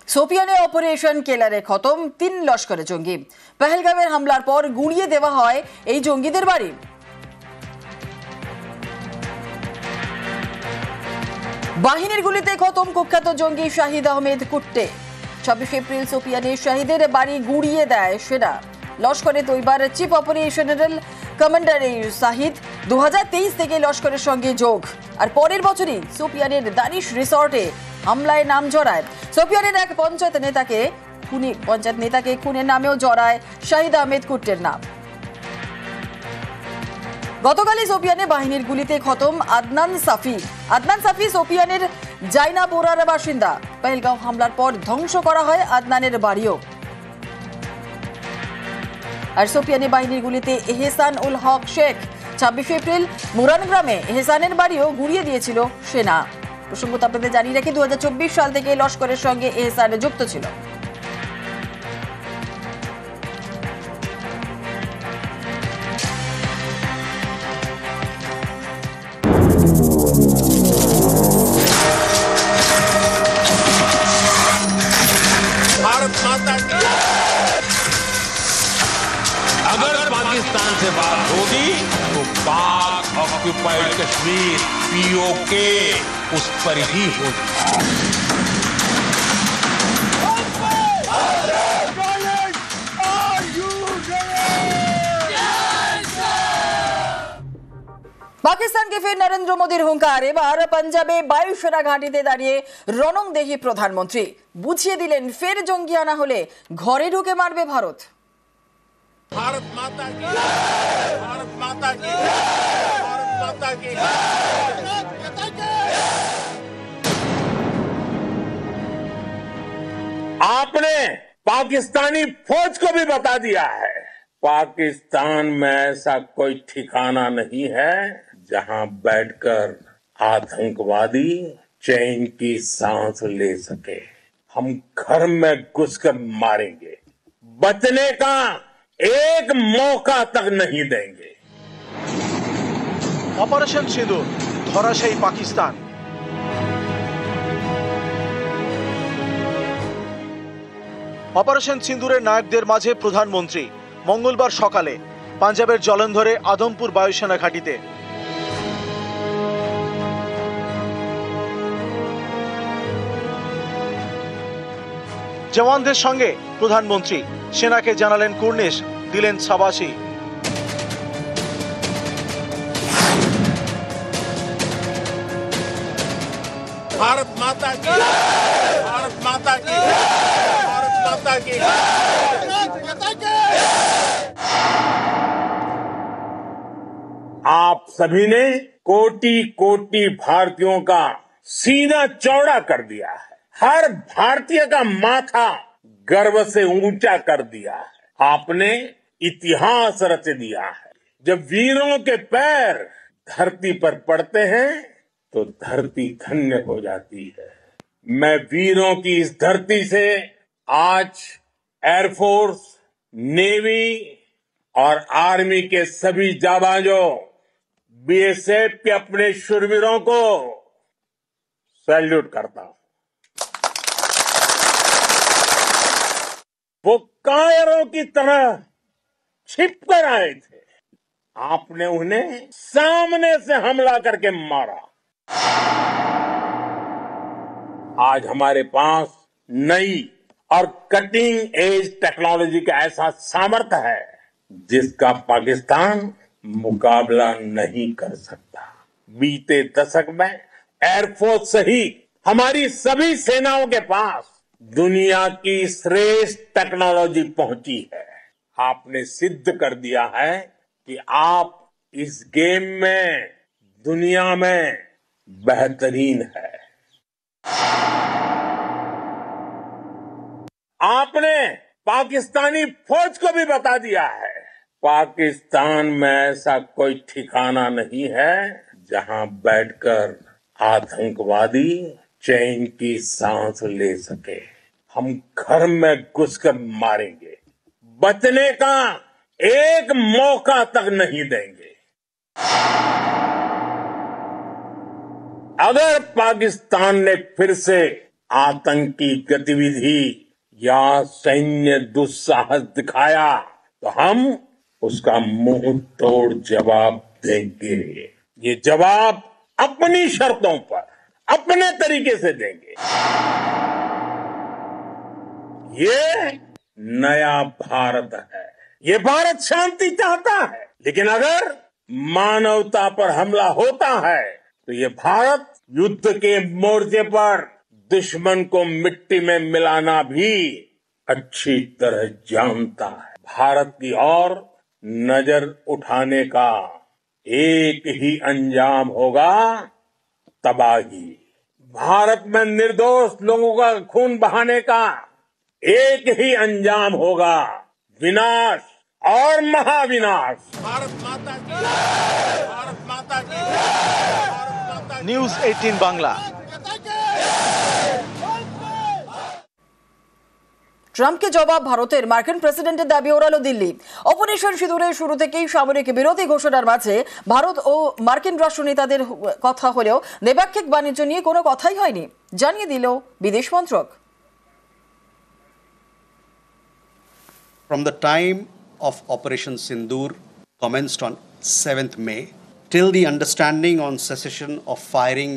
সোপিয়ানে operation কেলারে খতম ৩ লস্করের জঙ্গি। পেহেলগামের হামলার পর গুড়িয়ে দেওয়া হয় এই জঙ্গিদের বাড়ি। বাহিনীর গুলিতে খতম কুখ্যাত জঙ্গি শাহিদ আহমেদ কুট্টে। ২৬ এপ্রিল সোপিয়ানে শাহিদের বাড়ি গুড়িয়ে দেয় সেনা। লস্করে তৈবার চিফ অপারেশনাল কমান্ডার শাহিদ ২০২৩ থেকে লস্করের সঙ্গে যোগ, আর পরের বছরই সোপিয়ানের দানিশ রিসর্টে হামলায় নাম জড়ায়। সোপিয়ানের এক পঞ্চায়েত নেতাকে খুনের নামেও জড়ায় শাহিদ আহমেদ কুট্টের নাম। গতকালই সোপিয়ানে বাহিনীর গুলিতে খতম আদনান সাফি সোপিয়ানের জাইনাপোরার বাসিন্দা। পেহেলগাঁও হামলার পর ধ্বংস করা হয় আদনানের বাড়িও। আর সোপিয়ানে বাহিনীর গুলিতে এহসান উল হক শেখ। ২৬ এপ্রিল মুরান গ্রামে এহসানের বাড়িও গুড়িয়ে দিয়েছিল সেনা। প্রসঙ্গত আপনাদের জানিয়ে রাখি, ২০২৪ সাল থেকে লস্করের সঙ্গে এহসান যুক্ত ছিল। अगर पाकिस्तान से बात होगी तो पाक ऑक्युपाइड कश्मीर पीओके उस पर ही होगी। পাকিস্তানকে ফের নরেন্দ্র মোদীর হুঙ্কার। এবার পাঞ্জাবে বায়ুসেনা ঘাঁটিতে দাঁড়িয়ে রণংদেহী প্রধানমন্ত্রী বুঝিয়ে দিলেন, ফের জঙ্গি আনা হলে ঘরে ঢুকে মারবে ভারত। भारत माता की, भारत माता की, भारत माता की। आपने पाकिस्तानी फौज को भी बता दिया है, पाकिस्तान में ऐसा कोई ठिकाना नहीं है जहां बैठकर आतंकवादी चैन की सांस ले सके। हम घर में घुसकर मारेंगे, बचने का एक मौका तक नहीं देंगे। অপারেশন সিঁদুর, ধরাশায়ী পাকিস্তান। অপারেশন সিঁদুরের নায়কদের মাঝে প্রধানমন্ত্রী মঙ্গলবার সকালে পাঞ্জাবের জলন্ধরে আদমপুর বায়ুসেনা ঘাঁটিতে। জওয়ানদের সঙ্গে প্রধানমন্ত্রী সেনাকে জানালেন কুর্নিশ, দিলেন সাবাসি। भारत माता की, भारत माता की, भारत माता की। आप सभी ने कोटि कोटि भारतीयों का सीना चौड़ा कर दिया है, हर भारतीय का माथा गर्व से ऊंचा कर दिया है। आपने इतिहास रच दिया है। जब वीरों के पैर धरती पर पड़ते हैं तो धरती धन्य हो जाती है। मैं वीरों की इस धरती से आज एयरफोर्स, नेवी और आर्मी के सभी जाबाजों, बीएसएफ के अपने शूरवीरों को सैल्यूट करता हूं। वो कायरों की तरह छिपकर आए थे, आपने उन्हें सामने से हमला करके मारा। आज हमारे पास नई और कटिंग एज टेक्नोलॉजी का ऐसा सामर्थ्य है जिसका पाकिस्तान मुकाबला नहीं कर सकता। बीते दशक में एयरफोर्स सहित हमारी सभी सेनाओं के पास दुनिया की श्रेष्ठ टेक्नोलॉजी पहुंची है। आपने सिद्ध कर दिया है कि आप इस गेम में दुनिया में बेहतरीन है। आपने पाकिस्तानी फौज को भी बता दिया है, पाकिस्तान में ऐसा कोई ठिकाना नहीं है जहां बैठकर आतंकवादी चैन की सांस ले सके। हम घर में घुसकर मारेंगे, बचने का एक मौका तक नहीं देंगे। अगर पाकिस्तान ने फिर से आतंकी गतिविधि या सैन्य दुस्साहस दिखाया तो हम उसका मुंह तोड़ जवाब देंगे। ये जवाब अपनी शर्तों पर अपने तरीके से देंगे। ये नया भारत है। ये भारत शांति चाहता है, लेकिन अगर मानवता पर हमला होता है तो ये भारत युद्ध के मोर्चे पर दुश्मन को मिट्टी में मिलाना भी अच्छी तरह जानता है। भारत की ओर नजर उठाने का एक ही अंजाम होगा, तबाही। भारत में निर्दोष लोगों का खून बहाने का एक ही अंजाम होगा, विनाश और महाविनाश। भारत माता की, भारत माता की, भारत माता की। নিউজ 18 বাংলা। ট্রাম্পকে জবাব ভারতের, মার্কিন প্রেসিডেন্টের দাবি ওড়ালো দিল্লি। অপারেশন সিঁদুরের শুরু থেকেই সামরিক বিরতি ঘোষণার মাঝে ভারত ও মার্কিন রাষ্ট্রনেতাদের কথা হলেও দ্বিপাক্ষিক বাণিজ্য নিয়ে কোনো কথাই হয়নি, জানিয়ে দিল বিদেশ মন্ত্রক। From the time of Operation Sindoor commenced on 7th May till the understanding on cessation of firing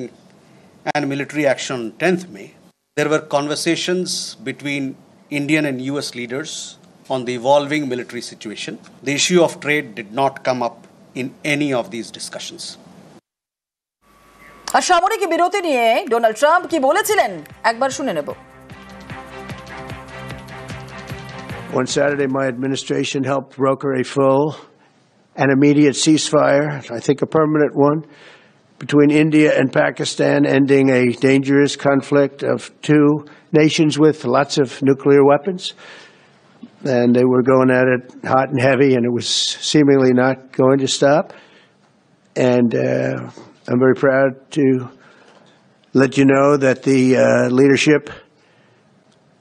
and military action on 10th May, there were conversations between Indian and US leaders on the evolving military situation. The issue of trade did not come up in any of these discussions. আর সামরিক বিরতি নিয়ে Donald Trump কি বলেছিলেন একবার শুনে নেব। On Saturday, my administration helped broker a full and immediate ceasefire, I think a permanent one, between India and Pakistan, ending a dangerous conflict of two nations with lots of nuclear weapons. And they were going at it hot and heavy, and it was seemingly not going to stop. And I'm very proud to let you know that the leadership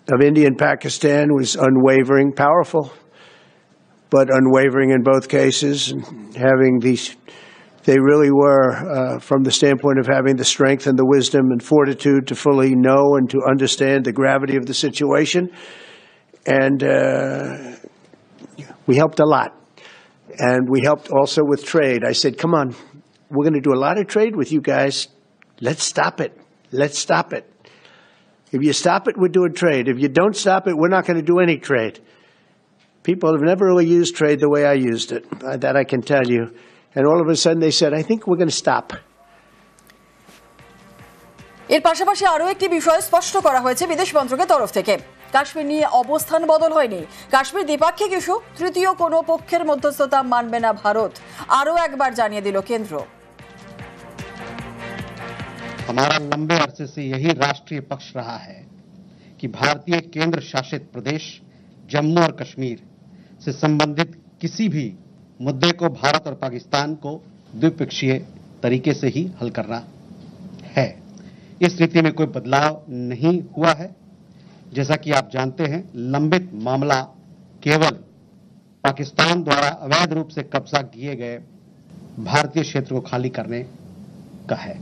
of India and Pakistan was unwavering, powerful, but unwavering in both cases. Having these, they really were, from the standpoint of having the strength and the wisdom and fortitude to fully know and to understand the gravity of the situation. And we helped a lot. And we helped also with trade. I said, come on, we're going to do a lot of trade with you guys. Let's stop it. Let's stop it. If you stop it, we're doing trade. If you don't stop it, we're not going to do any trade. People have never really used trade the way I used it. That I can tell you. And all of a sudden they said, I think we're going to stop. এর পাশাপাশি আরও একটি বিষয় স্পষ্ট করা হয়েছে বিদেশ মন্ত্রকের তরফ থেকে। কাশ্মীর নিয়ে অবস্থান বদল হয়নি। কাশ্মীর দ্বিপাক্ষিক ইস্যু, তৃতীয় কোনো পক্ষের মধ্যস্থতা মানবে না ভারত, আরও একবার জানিয়ে দিল কেন্দ্র। हमारा लंबे अरसे से यही राष्ट्रीय पक्ष रहा है कि भारतीय केंद्र शासित प्रदेश जम्मू और कश्मीर से संबंधित किसी भी मुद्दे को भारत और पाकिस्तान को द्विपक्षीय तरीके से ही हल करना है। इस स्थिति में कोई बदलाव नहीं हुआ है। जैसा कि आप जानते हैं, लंबित मामला केवल पाकिस्तान द्वारा अवैध रूप से कब्जा किए गए भारतीय क्षेत्र को खाली करने का है।